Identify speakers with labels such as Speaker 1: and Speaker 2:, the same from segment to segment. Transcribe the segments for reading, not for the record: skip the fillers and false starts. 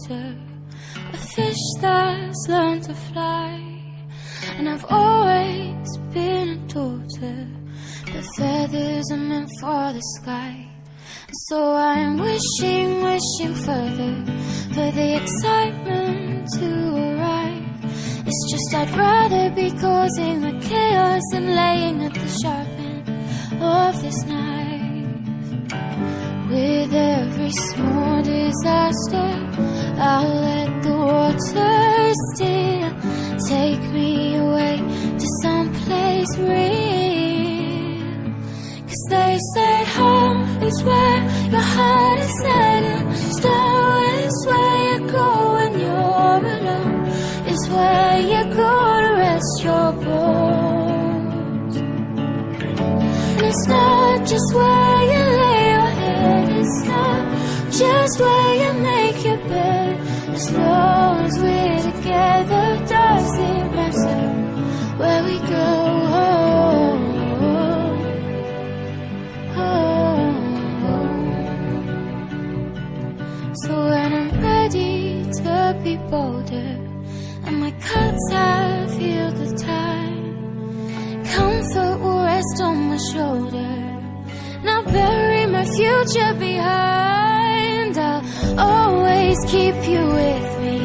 Speaker 1: water, a fish that's learned to fly. And I've always been a daughter, but feathers are meant for the sky. And so I'm wishing further for the excitement to arrive. It's just I'd rather be causing the chaos than laying at the sharp end of this knife. With every small disaster, I'll let the water steer, take me away to someplace real. 'Cause they say home is where your heart is heading, stone is where you go when you're alone, is where you go to rest your bones. And it's not just where you lay your head, it's not just where you make your bed. As long as we're together, does it matter where we go? So when I'm ready to be bolder and my cuts have healed the time, comfort will rest on my shoulder, and I'll bury my future behind. I'll always keep you with me,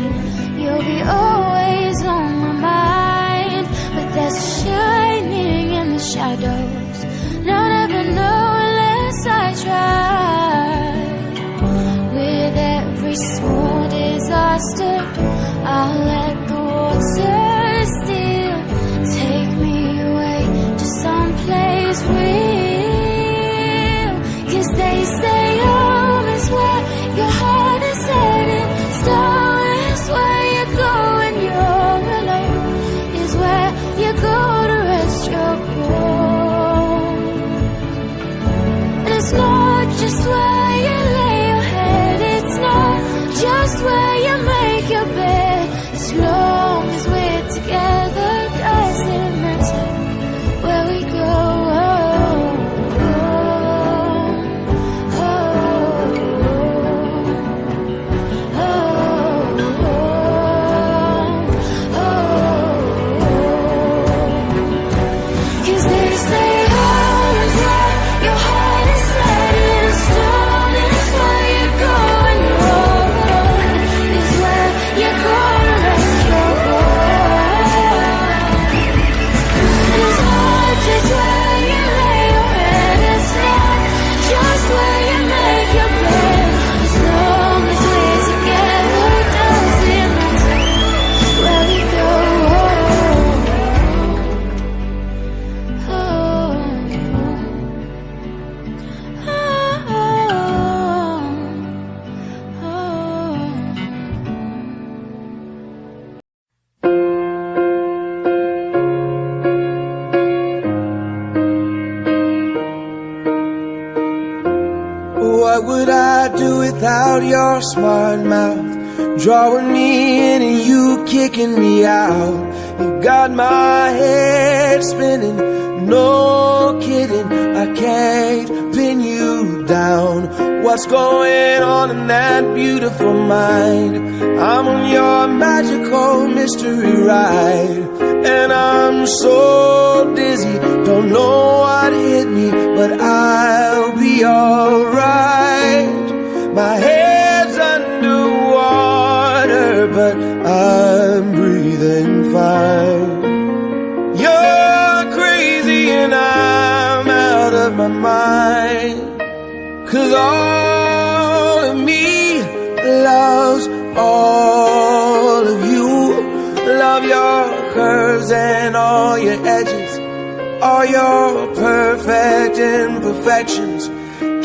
Speaker 1: you'll be always on my mind. But there's shining in the shadows, and I'll never know unless I try. With every small disaster, I'll let the water steal, take me away to someplace real. 'Cause they say home is where your heart is headed, stone is where you go when you're alone, is where you go to rest your bones. And it's not just where you lay your head, it's not just where you make your bed. As long as we're together, does it matter where we go?
Speaker 2: What would I do without your smart mouth, drawing me in and you kicking me out? You got my head spinning, no kidding, I can't pin you down. What's going on in that beautiful mind? I'm on your magical mystery ride, and I'm so dizzy, don't know what hit me, but I'll be alright. My head's underwater, but I'm breathing fine. You're crazy and I'm out of my mind, 'cause all of me loves all of you. Love your curves and all your edges, all your perfect imperfections.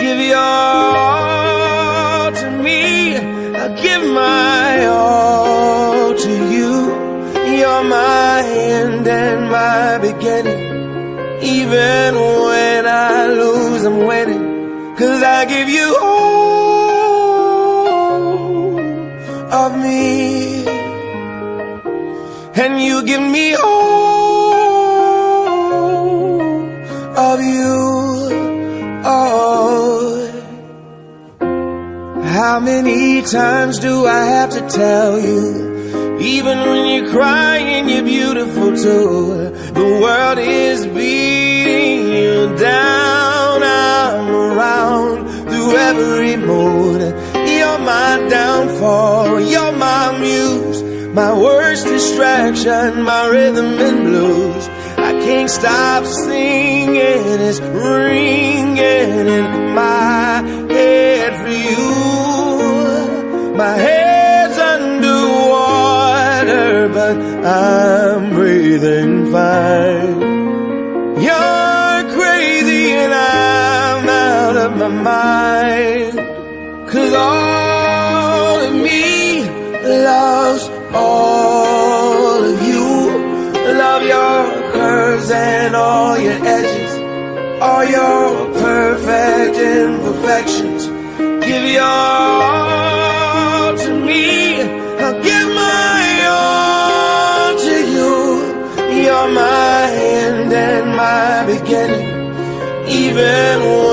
Speaker 2: Give your all to me, I'll give my all to you. You're my end and my beginning, even when I lose I'm winning. 'Cause I give you all of me, and you give me all of you. Oh, how many times do I have to tell you? Even when you're crying, you're beautiful too. The world is beating you down. I'm around through every mood. You're my downfall, you're my muse, my worst distraction, my rhythm and blues. I can't stop singing, it's ringing in my head for you. My head's underwater, but I'm breathing fine. You're crazy and I'm out of my mind. 'Cause all of me loves all of you. Love your curves and all your edges, all your perfect imperfections. Give your all to me, I'll give my all to you. You're my end and my beginning, even when